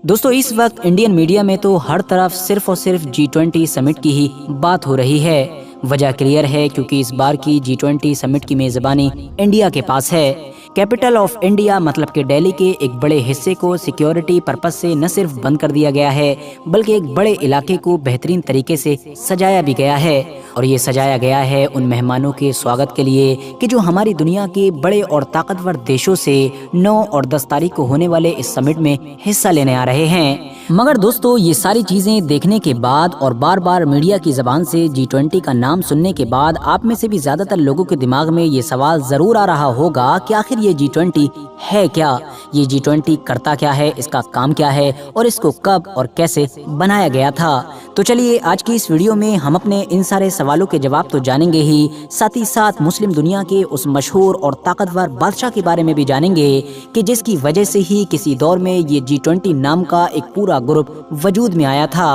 दोस्तों इस वक्त इंडियन मीडिया में तो हर तरफ सिर्फ और सिर्फ G20 समिट की ही बात हो रही है। वजह क्लियर है क्योंकि इस बार की G20 समिट की मेजबानी इंडिया के पास है। कैपिटल ऑफ इंडिया मतलब कि दिल्ली के एक बड़े हिस्से को सिक्योरिटी पर्पस से न सिर्फ बंद कर दिया गया है बल्कि एक बड़े इलाके को बेहतरीन तरीके से सजाया भी गया है। और ये सजाया गया है उन मेहमानों के स्वागत के लिए कि जो हमारी दुनिया के बड़े और ताकतवर देशों से 9 और 10 तारीख को होने वाले इस समिट में हिस्सा लेने आ रहे हैं। मगर दोस्तों ये सारी चीजें देखने के बाद और बार बार मीडिया की जबान से G20 का नाम सुनने के बाद आप में से भी ज्यादातर लोगों के दिमाग में ये सवाल जरूर आ रहा होगा कि आखिर ये G20 है क्या, ये G20 करता क्या है, इसका काम क्या है और इसको कब और कैसे बनाया गया था। तो चलिए आज की इस वीडियो में हम अपने इन सारे सवालों के जवाब तो जानेंगे ही, साथ ही साथ मुस्लिम दुनिया के उस मशहूर और ताकतवर बादशाह के बारे में भी जानेंगे कि जिसकी वजह से ही किसी दौर में ये G20 नाम का एक पूरा ग्रुप वजूद में आया था।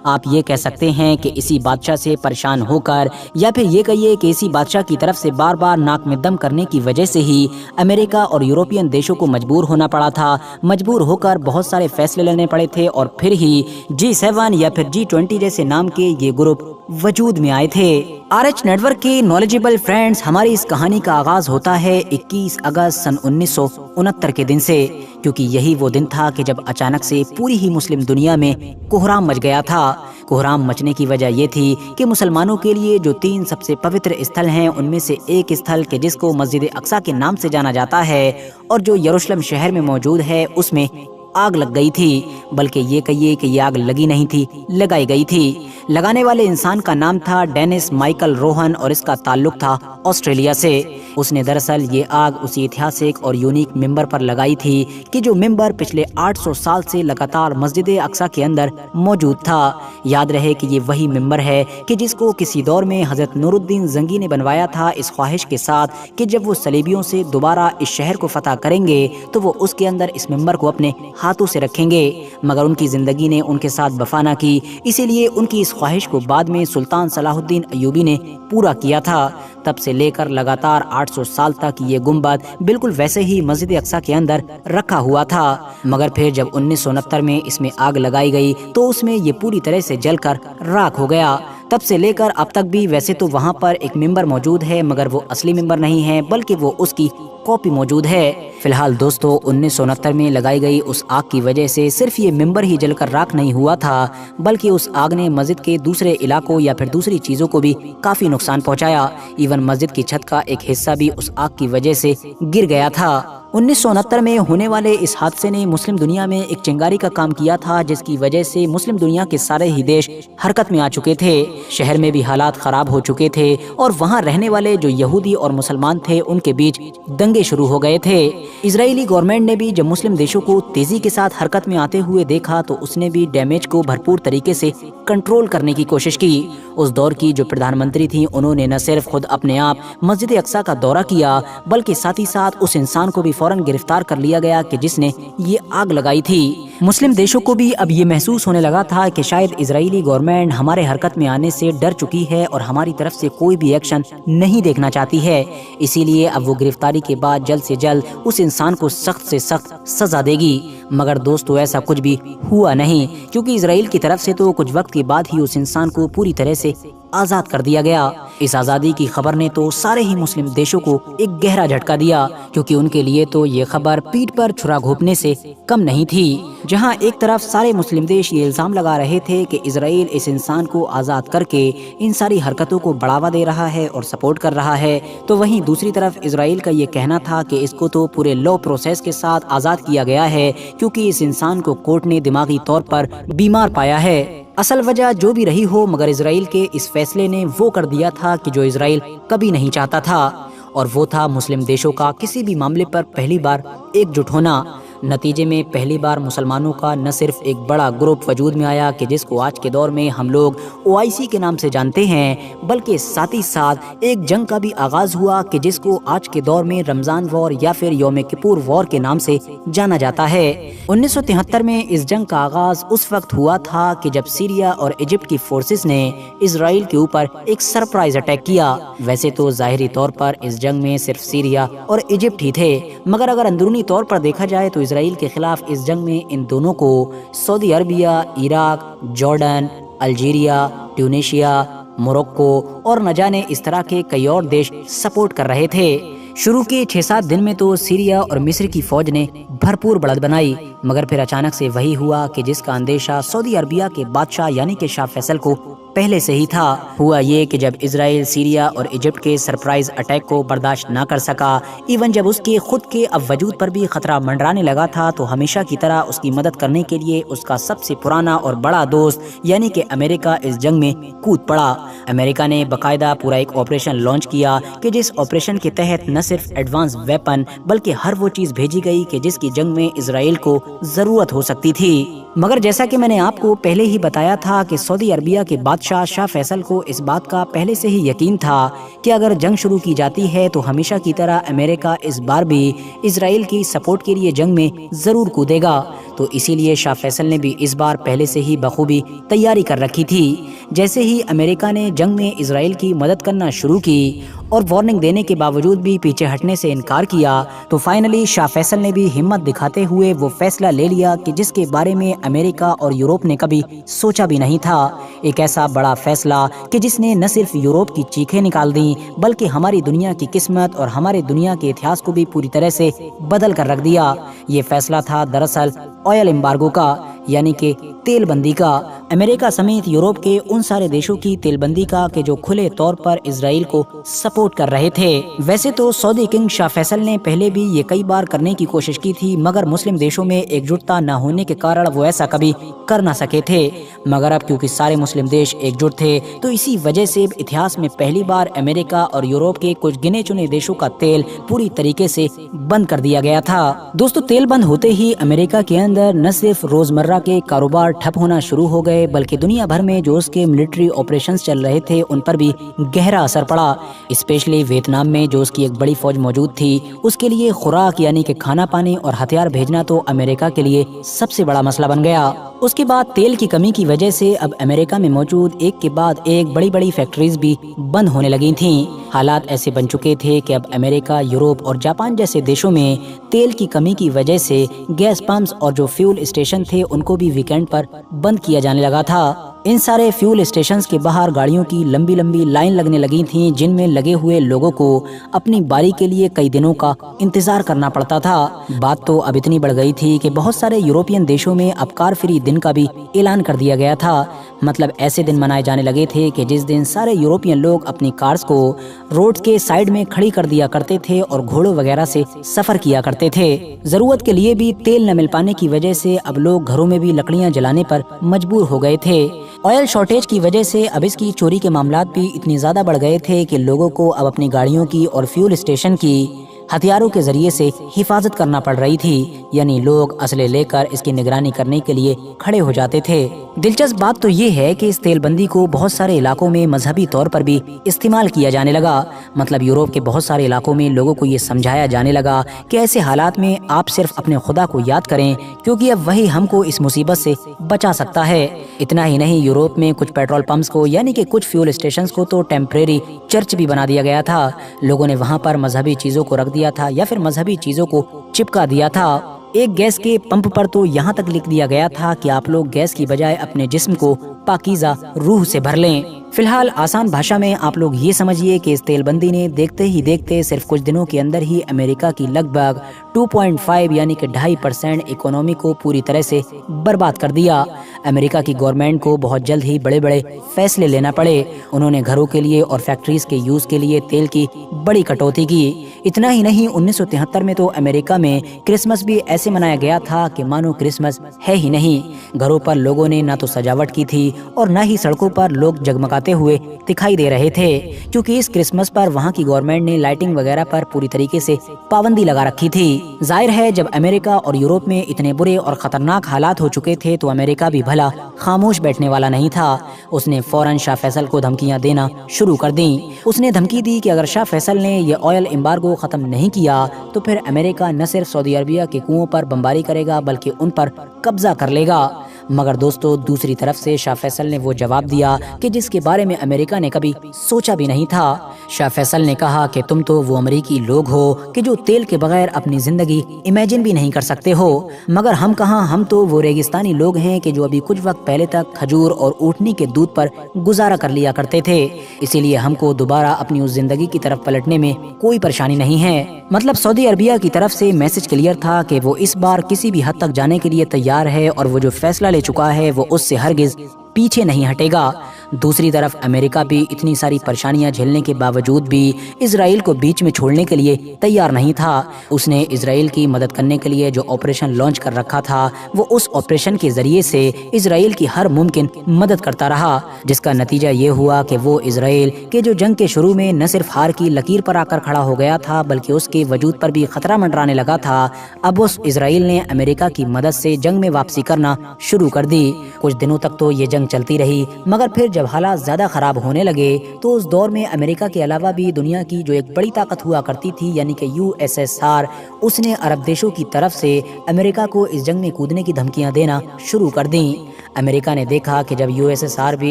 आप ये कह सकते हैं कि इसी बादशाह से परेशान होकर या फिर ये कहिए कि इसी बादशाह की तरफ से बार बार नाक में दम करने की वजह से ही अमेरिका और यूरोपियन देशों को मजबूर होना पड़ा था। मजबूर होकर बहुत सारे फैसले लेने पड़े थे और फिर ही G7 या फिर G20 जैसे नाम के ये ग्रुप वजूद में आए थे। RH नेटवर्क के नॉलेजेबल फ्रेंड्स, हमारी इस कहानी का आगाज होता है 21 अगस्त सन 1969 के दिन से, क्योंकि यही वो दिन था कि जब अचानक से पूरी ही मुस्लिम दुनिया में कोहराम मच गया था। कोहराम मचने की वजह ये थी कि मुसलमानों के लिए जो 3 सबसे पवित्र स्थल हैं उनमें से एक स्थल के जिसको मस्जिद अक्सा के नाम से जाना जाता है और जो यरूशलेम शहर में मौजूद है उसमें आग लग गई थी। बल्कि ये कहिए कि ये आग लगी नहीं थी, लगाई गई थी। लगाने वाले इंसान का नाम था डेनिस माइकल रोहन और इसका ताल्लुक था ऑस्ट्रेलिया से। उसने दरअसल ये आग उसी ऐतिहासिक और यूनिक मिंबर पर लगाई थी कि जो मिंबर पिछले 800 साल से लगातार मस्जिद अक्सा के अंदर मौजूद था। याद रहे कि ये वही मिंबर है कि जिसको किसी दौर में हजरत नूरुद्दीन जंगी ने बनवाया था इस ख्वाहिश के साथ कि जब वो सलीबियों से दोबारा इस शहर को फतह करेंगे तो वो उसके अंदर इस मिंबर को अपने हाथों से रखेंगे। मगर उनकी जिंदगी ने उनके साथ वफा न की, इसीलिए उनकी इस ख्वाहिश को बाद में सुल्तान सलाहुद्दीन अय्यूबी ने पूरा किया था। तब से लेकर लगातार 800 साल तक ये गुंबद बिल्कुल वैसे ही मस्जिद अक्सा के अंदर रखा हुआ था। मगर फिर जब 1969 में इसमें आग लगाई गई तो उसमें ये पूरी तरह से जलकर राख हो गया। तब से लेकर अब तक भी वैसे तो वहाँ पर एक मिंबर मौजूद है मगर वो असली मिंबर नहीं है बल्कि वो उसकी कॉपी मौजूद है। फिलहाल दोस्तों 1969 में लगाई गई उस आग की वजह से सिर्फ ये मिंबर ही जलकर राख नहीं हुआ था बल्कि उस आग ने मस्जिद के दूसरे इलाकों या फिर दूसरी चीजों को भी काफी नुकसान पहुंचाया। इवन मस्जिद की छत का एक हिस्सा भी उस आग की वजह से गिर गया था। 1969 में होने वाले इस हादसे ने मुस्लिम दुनिया में एक चिंगारी का काम किया था जिसकी वजह से मुस्लिम दुनिया के सारे ही देश हरकत में आ चुके थे। शहर में भी हालात खराब हो चुके थे और वहां रहने वाले जो यहूदी और मुसलमान थे उनके बीच दंगे शुरू हो गए थे। इजरायली गवर्नमेंट ने भी जब मुस्लिम देशों को तेजी के साथ हरकत में आते हुए देखा तो उसने भी डैमेज को भरपूर तरीके से कंट्रोल करने की कोशिश की। उस दौर की जो प्रधानमंत्री थी उन्होंने न सिर्फ खुद अपने आप मस्जिद अक्सा का दौरा किया बल्कि साथ ही साथ उस इंसान को भी फौरन गिरफ्तार कर लिया गया कि जिसने ये आग लगाई थी। मुस्लिम देशों को भी अब ये महसूस होने लगा था कि शायद इजरायली गवर्नमेंट हमारे हरकत में आने से डर चुकी है और हमारी तरफ से कोई भी एक्शन नहीं देखना चाहती है। इसीलिए अब वो गिरफ्तारी के बाद जल्द से जल्द उस इंसान को सख्त से सख्त सजा देगी। मगर दोस्तों ऐसा कुछ भी हुआ नहीं, क्योंकि इजराइल की तरफ से तो कुछ वक्त के बाद ही उस इंसान को पूरी तरह से आजाद कर दिया गया। इस आजादी की खबर ने तो सारे ही मुस्लिम देशों को एक गहरा झटका दिया, क्योंकि उनके लिए तो ये खबर पीठ पर छुरा घोंपने से कम नहीं थी। जहां एक तरफ सारे मुस्लिम देश ये इल्जाम लगा रहे थे कि इजराइल इस इंसान को आजाद करके इन सारी हरकतों को बढ़ावा दे रहा है और सपोर्ट कर रहा है, तो वहीं दूसरी तरफ इजराइल का ये कहना था कि इसको तो पूरे लॉ प्रोसेस के साथ आजाद किया गया है क्योंकि इस इंसान को कोर्ट ने दिमागी तौर पर बीमार पाया है। असल वजह जो भी रही हो, मगर इजराइल के इस फैसले ने वो कर दिया था कि जो इजराइल कभी नहीं चाहता था, और वो था मुस्लिम देशों का किसी भी मामले पर पहली बार एकजुट होना। नतीजे में पहली बार मुसलमानों का न सिर्फ एक बड़ा ग्रुप वजूद में आया कि जिसको आज के दौर में हम लोग OIC के नाम से जानते हैं, बल्कि साथ ही साथ एक जंग का भी आगाज हुआ कि जिसको आज के दौर में रमजान वॉर या फिर यौम किपुर वॉर के नाम से जाना जाता है। 1973 में इस जंग का आगाज उस वक्त हुआ था कि जब सीरिया और इजिप्ट की फोर्सेस ने इजराइल के ऊपर एक सरप्राइज अटैक किया। वैसे तो जाहिरी तौर पर इस जंग में सिर्फ सीरिया और इजिप्ट ही थे, मगर अगर अंदरूनी तौर पर देखा जाए तो اسرائیل کے خلاف اس جنگ میں ان دونوں کو سعودی Arabia, Iraq, Jordan, Algeria, ٹیونیشیا، Morocco اور نہ جانے اس طرح کے کئی اور دیش سپورٹ کر رہے تھے۔ شروع کے 6-7 دن میں تو سیریا اور مصر کی فوج نے بھرپور بڑھت بنائی، مگر پھر اچانک سے وہی ہوا کہ جس کا اندیشہ سعودی عربیہ کے بادشاہ یعنی کہ شاہ فیصل کو پہلے سے ہی تھا۔ ہوا یہ کہ جب اسرائیل سیریا اور ایجپٹ کے سرپرائز اٹیک کو برداشت نہ کر سکا، ایون جب اس کے خود کے اب وجود پر بھی خطرہ منڈرانے لگا تھا، تو ہمیشہ کی طرح اس کی مدد کرنے کے لیے اس کا سب سے پرانا اور بڑا دوست یعنی کہ امریکہ اس جنگ میں کود پڑا۔ امریکہ نے باقاعدہ پورا ایک آپریشن لانچ کیا کہ جس آپریشن کے تحت نہ صرف ایڈوانس ویپن بلکہ ہر وہ چیز بھیجی گئی کہ جس کی جنگ میں اسرائیل کو ضرورت ہو سکتی تھی۔ مگر جیسا کہ میں نے آپ کو پہلے ہی بتایا تھا کہ سعودی عربیہ کے بادشاہ شاہ فیصل کو اس بات کا پہلے سے ہی یقین تھا کہ اگر جنگ شروع کی جاتی ہے تو ہمیشہ کی طرح امریکہ اس بار بھی اسرائیل کی سپورٹ کے لیے جنگ میں ضرور کودے گا، تو اسی لیے شاہ فیصل نے بھی اس بار پہلے سے ہی بخوبی تیاری کر رکھی تھی۔ جیسے ہی امریکہ نے جنگ میں اسرائیل کی مدد کرنا شروع کی اور وارننگ دینے کے باوجود بھی پیچھے ہٹنے سے انکار کیا، تو فائنلی شاہ فیصل نے بھی ہمت دکھاتے ہوئے وہ فیصلہ لے لیا کہ جس کے بارے میں امریکہ اور یورپ نے کبھی سوچا بھی نہیں تھا۔ ایک ایسا بڑا فیصلہ کہ جس نے نہ صرف یورپ کی چیخیں نکال دیں بلکہ ہماری دنیا کی قسمت اور ہمارے دنیا کے اتہاس کو بھی پوری طرح سے بدل کر رکھ دیا۔ یہ فیصلہ تھا دراصل آئل امبارگو کا، یعنی کہ تیل بندی کا، امریکہ سمیت یورپ کے ان سارے دیشوں کی تیل بندی کا کہ جو کھلے طور پر اسرائیل کو سپورٹ کر رہے تھے۔ ویسے تو سعودی کنگ شاہ فیصل نے پہلے بھی یہ کئی بار کرنے کی کوشش کی تھی، مگر مسلم دیشوں میں ایک جٹتا نہ ہونے کے کارن وہ ایسا کبھی کر نہ سکے تھے۔ مگر اب کیونکہ سارے مسلم دیش ایک جٹ تھے تو اسی وجہ سے اتہاس میں پہلی بار امریکہ اور یورپ کے کچھ گنے چنے دیشوں کا تیل پوری طریقے سے بند کر دیا گیا تھا۔ دوستو، تیل بند ہوتے ہی امریکہ کے اندر نہ صرف روزمرہ کے کاروبار ٹھپ ہونا شروع ہو گئے بلکہ دنیا بھر میں جو اس کے ملٹری آپریشنز چل رہے تھے ان پر بھی گہرا اثر پڑا۔ اسپیشلی ویتنام میں جو اس کی ایک بڑی فوج موجود تھی، اس کے لیے خوراک یعنی کہ کھانا پانی اور ہتھیار بھیجنا تو امریکہ کے لیے سب سے بڑا مسئلہ بن گیا۔ اس کے بعد تیل کی کمی کی وجہ سے اب امریکہ میں موجود ایک کے بعد ایک بڑی بڑی فیکٹریز بھی بند ہونے لگی تھیں۔ حالات ایسے بن چکے تھے کہ اب امریکہ، یورپ اور جاپان جیسے دیشوں میں تیل کی کمی کی وجہ سے گیس پمپس اور جو فیول اسٹیشن تھے ان کو بھی ویکینڈ پر بند کیا جانے لگا تھا۔ ان سارے فیول اسٹیشنز کے باہر گاڑیوں کی لمبی لمبی لائن لگنے لگی تھیں جن میں لگے ہوئے لوگوں کو اپنی باری کے لیے کئی دنوں کا انتظار کرنا پڑتا تھا۔ بات تو اب اتنی بڑھ گئی تھی کہ بہت سارے یورپین دیشوں میں اب کار فری دن کا بھی اعلان کر دیا گیا تھا۔ مطلب ایسے دن منائے جانے لگے تھے کہ جس دن سارے یورپین لوگ اپنی کارز کو روڈ کے سائیڈ میں کھڑی کر دیا کرتے تھے اور گھوڑوں وغیرہ سے سفر کیا کرتے تھے۔ ضرورت کے لیے بھی تیل نہ مل پانے کی وجہ سے اب لوگ گھروں میں بھی لکڑیاں جلانے پر مجبور ہو گئے تھے۔ آئل شارٹیج کی وجہ سے اب اس کی چوری کے معاملات بھی اتنی زیادہ بڑھ گئے تھے کہ لوگوں کو اب اپنی گاڑیوں کی اور فیول اسٹیشن کی ہتھیاروں کے ذریعے سے حفاظت کرنا پڑ رہی تھی، یعنی لوگ اسلحے لے کر اس کی نگرانی کرنے کے لیے کھڑے ہو جاتے تھے۔ دلچسپ بات تو یہ ہے کہ اس تیل بندی کو بہت سارے علاقوں میں مذہبی طور پر بھی استعمال کیا جانے لگا۔ مطلب یورپ کے بہت سارے علاقوں میں لوگوں کو یہ سمجھایا جانے لگا کہ ایسے حالات میں آپ صرف اپنے خدا کو یاد کریں کیونکہ اب وہی ہم کو اس مصیبت سے بچا سکتا ہے۔ اتنا ہی نہیں، یورپ میں کچھ پیٹرول پمپس کو یعنی کہ کچھ فیول اسٹیشنز کو تو ٹیمپریری چرچ بھی بنا دیا گیا تھا۔ لوگوں نے وہاں پر مذہبی چیزوں کو رکھ دیا تھا یا پھر مذہبی چیزوں کو چپکا دیا تھا۔ ایک گیس کے پمپ پر تو یہاں تک لکھ دیا گیا تھا کہ آپ لوگ گیس کی بجائے اپنے جسم کو پاکیزہ روح سے بھر لیں۔ فی الحال آسان بھاشا میں آپ لوگ یہ سمجھیے کہ اس تیل بندی نے دیکھتے ہی دیکھتے صرف کچھ دنوں کے اندر ہی امریکہ کی لگ بھگ 2.5 یعنی کہ 2.5% اکانومی کو پوری طرح سے برباد کر دیا۔ امریکہ کی گورنمنٹ کو بہت جلد ہی بڑے بڑے فیصلے لینا پڑے۔ انہوں نے گھروں کے لیے اور فیکٹریز کے یوز کے لیے تیل کی بڑی کٹوتی کی۔ اتنا ہی نہیں، 1973 میں تو امریکہ میں کرسمس بھی ایسے منایا گیا تھا کہ مانو کرسمس ہے ہی نہیں۔ گھروں پر لوگوں نے نہ تو سجاوٹ کی تھی اور نہ ہی سڑکوں پر لوگ جگمگاتے ہوئے دکھائی دے رہے تھے، کیونکہ اس کرسمس پر وہاں کی گورنمنٹ نے لائٹنگ وغیرہ پر پوری طریقے سے پابندی لگا رکھی تھی۔ ظاہر ہے جب امریکہ اور یورپ میں اتنے برے اور خطرناک حالات ہو چکے تھے تو امریکہ بھی بھلا خاموش بیٹھنے والا نہیں تھا۔ اس نے فوراً شاہ فیصل کو دھمکیاں دینا شروع کر دیں۔ اس نے دھمکی دی کہ اگر شاہ فیصل نے یہ آئل امبارگو ختم نہیں کیا تو پھر امریکہ نہ صرف سعودی عربیہ کے کنوؤں پر بمباری کرے گا بلکہ ان پر قبضہ کر لے گا۔ मगर दोस्तों दूसरी तरफ से शाह फैसल ने वो जवाब दिया कि जिसके बारे में अमेरिका ने कभी सोचा भी नहीं था। शाह फैसल ने कहा कि तुम तो वो अमेरिकी लोग हो कि जो तेल के बगैर अपनी जिंदगी इमेजिन भी नहीं कर सकते हो, मगर हम कहाँ, हम तो वो रेगिस्तानी लोग हैं कि जो अभी कुछ वक्त पहले तक खजूर और ऊँटनी के दूध पर गुजारा कर लिया करते थे, इसीलिए हमको दोबारा अपनी उस जिंदगी की तरफ पलटने में कोई परेशानी नहीं है। मतलब सऊदी अरबिया की तरफ से मैसेज क्लियर था कि वो इस बार किसी भी हद तक जाने के लिए तैयार है और वो जो फैसला ले चुका है वो उससे हरगिज पीछे नहीं हटेगा। दूसरी तरफ अमेरिका भी इतनी सारी परेशानियां झेलने के बावजूद भी इजराइल को बीच में छोड़ने के लिए तैयार नहीं था। उसने इजराइल की मदद करने के लिए जो ऑपरेशन लॉन्च कर रखा था वो उस ऑपरेशन के जरिए से इजराइल की हर मुमकिन मदद करता रहा, जिसका नतीजा ये हुआ कि वो इजराइल के जो जंग के शुरू में न सिर्फ हार की लकीर पर आकर खड़ा हो गया था बल्कि उसके वजूद पर भी खतरा मंडराने लगा था। अब उस इजराइल ने अमेरिका की मदद से जंग में वापसी करना शुरू कर दी। कुछ दिनों तक तो ये जंग चलती रही, मगर फिर जब हालात ज्यादा खराब होने लगे तो उस दौर में अमेरिका के अलावा भी दुनिया की जो एक बड़ी ताकत हुआ करती थी यानी कि यूएसएसआर, उसने अरब देशों की तरफ से अमेरिका को इस जंग में कूदने की धमकियां देना शुरू कर दी। अमेरिका ने देखा कि जब यूएसएसआर भी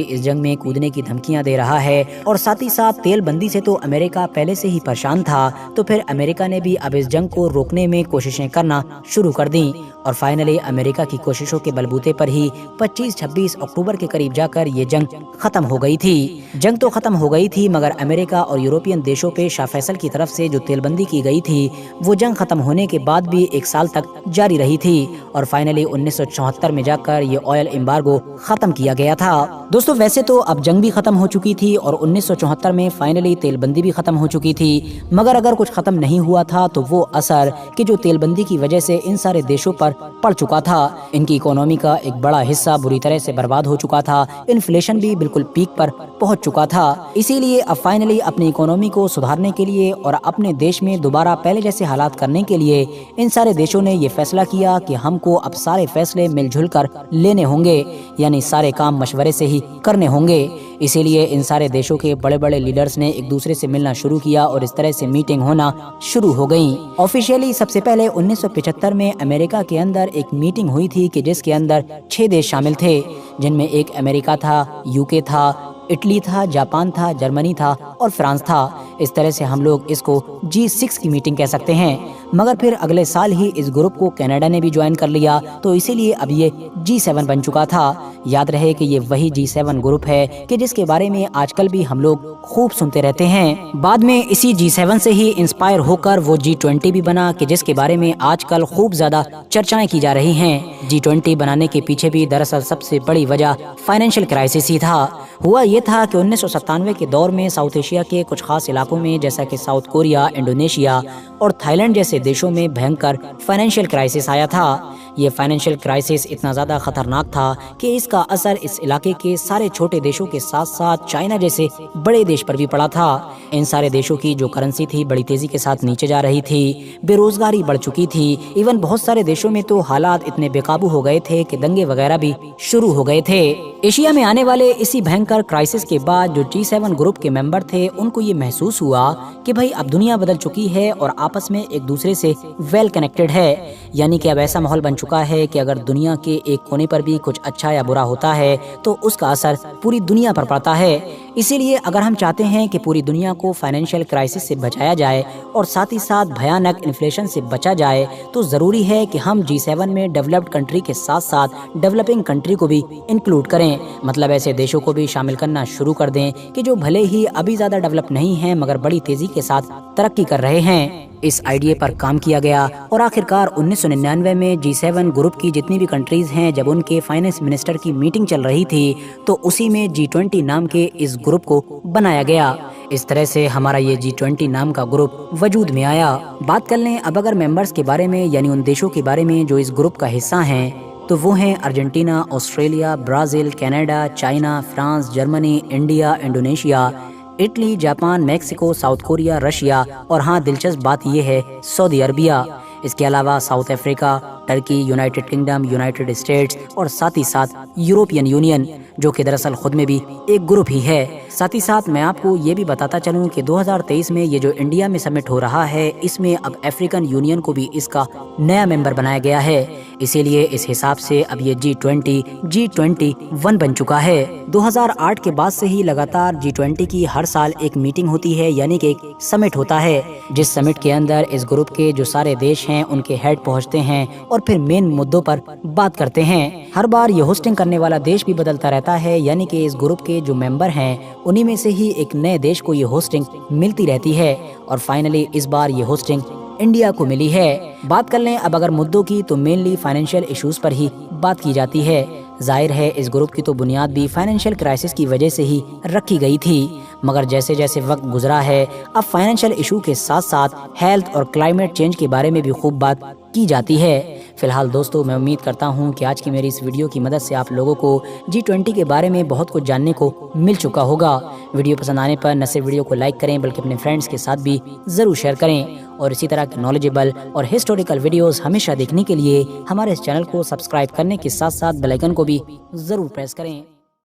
इस जंग में कूदने की धमकियां दे रहा है और साथ ही साथ तेल बंदी से तो अमेरिका पहले से ही परेशान था, तो फिर अमेरिका ने भी अब इस जंग को रोकने में कोशिशें करना शुरू कर दी। और फाइनली अमेरिका की कोशिशों के बलबूते पर ही 25-26 अक्टूबर के करीब जाकर ये जंग खत्म हो गई थी। जंग तो खत्म हो गई थी मगर अमेरिका और यूरोपियन देशों पे शाह फैसल की तरफ से जो तेलबंदी की गई थी वो जंग खत्म होने के बाद भी 1 साल तक जारी रही थी और फाइनली 1974 में जाकर ये ऑयल एम्बार्गो खत्म किया गया था। दोस्तों वैसे तो अब जंग भी खत्म हो चुकी थी और 1974 में फाइनली तेलबंदी भी खत्म हो चुकी थी, मगर अगर कुछ खत्म नहीं हुआ था तो वो असर कि जो तेलबंदी की वजह से इन सारे देशों पर पड़ चुका था। इनकी इकोनॉमी का एक बड़ा हिस्सा बुरी तरह से बर्बाद हो चुका था, इन्फ्लेशन भी बिल्कुल पीक पर पहुंच चुका था। इसीलिए अब फाइनली अपनी इकोनॉमी को सुधारने के लिए और अपने देश में दोबारा पहले जैसे हालात करने के लिए इन सारे देशों ने ये फैसला किया कि हमको अब सारे फैसले मिलजुल कर लेने होंगे, यानी सारे काम मशवरे से ही करने होंगे। इसीलिए इन सारे देशों के बड़े बड़े लीडर्स ने एक दूसरे से मिलना शुरू किया और इस तरह से मीटिंग होना शुरू हो गई। ऑफिशियली सबसे पहले 1975 में अमेरिका के अंदर एक मीटिंग हुई थी कि जिसके अंदर 6 देश शामिल थे, जिनमें एक अमेरिका था, यूके था, इटली था, जापान था, जर्मनी था और फ्रांस था। इस तरह से हम लोग इसको G6 की मीटिंग कह सकते हैं। मगर फिर अगले साल ही इस ग्रुप को कनाडा ने भी ज्वाइन कर लिया, तो इसीलिए अब ये G7 बन चुका था। याद रहे कि ये वही G7 ग्रुप है कि जिसके बारे में आजकल भी हम लोग खूब सुनते रहते हैं। बाद में इसी G7 से ही इंस्पायर होकर वो G20 भी बना कि जिसके बारे में आजकल खूब ज्यादा चर्चाएं की जा रही हैं। G20 बनाने के पीछे भी दरअसल सबसे बड़ी वजह फाइनेंशियल क्राइसिस ही था। हुआ ये था कि 1997 के दौर में साउथ एशिया के कुछ खास इलाकों में जैसा कि साउथ कोरिया, इंडोनेशिया और थाईलैंड जैसे देशों में भयंकर फाइनेंशियल क्राइसिस आया था। ये फाइनेंशियल क्राइसिस इतना ज़्यादा खतरनाक था कि इसका असर इस इलाके के सारे छोटे देशों के साथ साथ चाइना जैसे बड़े देश पर भी पड़ा था। इन सारे देशों की जो करेंसी थी बड़ी तेजी के साथ नीचे जा रही थी, बेरोजगारी बढ़ चुकी थी, इवन बहुत सारे देशों में तो हालात इतने बेकाबू हो गए थे कि दंगे वगैरह भी शुरू हो गए थे। एशिया में आने वाले इसी भयंकर क्राइसिस के बाद जो G7 ग्रुप के मेंबर थे उनको ये महसूस हुआ कि भाई अब दुनिया बदल चुकी है और आपस में एक दूसरे से वेल कनेक्टेड है, यानी कि अब ऐसा माहौल बन चुका है कि अगर दुनिया के एक कोने पर भी कुछ अच्छा या बुरा होता है तो उसका असर पूरी दुनिया पर पड़ता है। इसीलिए अगर हम चाहते हैं कि पूरी दुनिया को फाइनेंशियल क्राइसिस से बचाया जाए और साथ ही साथ भयानक इन्फ्लेशन से बचा जाए तो जरूरी है कि हम G7 में डेवलप्ड कंट्री के साथ साथ डेवलपिंग कंट्री को भी इंक्लूड करें। मतलब ऐसे देशों को भी शामिल करना शुरू कर दें कि जो भले ही अभी ज्यादा डेवलप नहीं है मगर बड़ी तेजी के साथ तरक्की कर रहे हैं। इस आइडिया पर काम किया गया और आखिरकार 1999 में G7 ग्रुप की जितनी भी कंट्रीज हैं जब उनके फाइनेंस मिनिस्टर की मीटिंग चल रही थी तो उसी में G20 नाम के इस ग्रुप को बनाया गया। इस तरह से हमारा ये G20 नाम का ग्रुप वजूद में आया। बात कर लें अब अगर मेंबर्स के बारे में, यानी उन देशों के बारे में जो इस ग्रुप का हिस्सा हैं, तो वो हैं Argentina, Australia, Brazil, Canada, China, France, Germany, India, Indonesia, Italy, Japan, Mexico, south Korea, Russia और हाँ दिलचस्प बात यह है सऊदी अरबिया। इसके अलावा south Africa, Turkey, United kingdom, United states और साथ ही साथ यूरोपियन यूनियन जो कि दरअसल खुद में भी एक ग्रुप ही है। साथ ही साथ मैं आपको ये भी बताता चलूँ कि 2023 में ये जो इंडिया में समिट हो रहा है, इसमें अब अफ्रीकन यूनियन को भी इसका नया मेंबर बनाया गया है। इसीलिए इस हिसाब से अब ये G21 बन चुका है। 2008 के बाद से ही लगातार G20 की हर साल एक मीटिंग होती है, यानी कि एक समिट होता है, जिस समिट के अंदर इस ग्रुप के जो सारे देश हैं उनके हेड पहुंचते हैं और फिर मेन मुद्दों पर बात करते हैं। हर बार ये होस्टिंग करने वाला देश भी बदलता रहता है, यानी कि इस ग्रुप के जो मेंबर हैं उन्हीं में से ही एक नए देश को ये होस्टिंग मिलती रहती है और फाइनली इस बार ये होस्टिंग इंडिया को मिली है। बात कर लें अब अगर मुद्दों की, तो मेनली फाइनेंशियल इश्यूज पर ही बात की जाती है। जाहिर है इस ग्रुप की तो बुनियाद भी फाइनेंशियल क्राइसिस की वजह से ही रखी गई थी, मगर जैसे जैसे वक्त गुजरा है अब फाइनेंशियल इशू के साथ साथ हेल्थ और क्लाइमेट चेंज के बारे में भी खूब बात की जाती है। फिलहाल दोस्तों, मैं उम्मीद करता हूं कि आज की मेरी इस वीडियो की मदद से आप लोगों को G20 के बारे में बहुत कुछ जानने को मिल चुका होगा। वीडियो पसंद आने पर न सिर्फ वीडियो को लाइक करें बल्कि अपने फ्रेंड्स के साथ भी ज़रूर शेयर करें और इसी तरह के नॉलेजेबल और हिस्टोरिकल वीडियोस हमेशा देखने के लिए हमारे इस चैनल को सब्सक्राइब करने के साथ साथ बेल आइकन को भी ज़रूर प्रेस करें।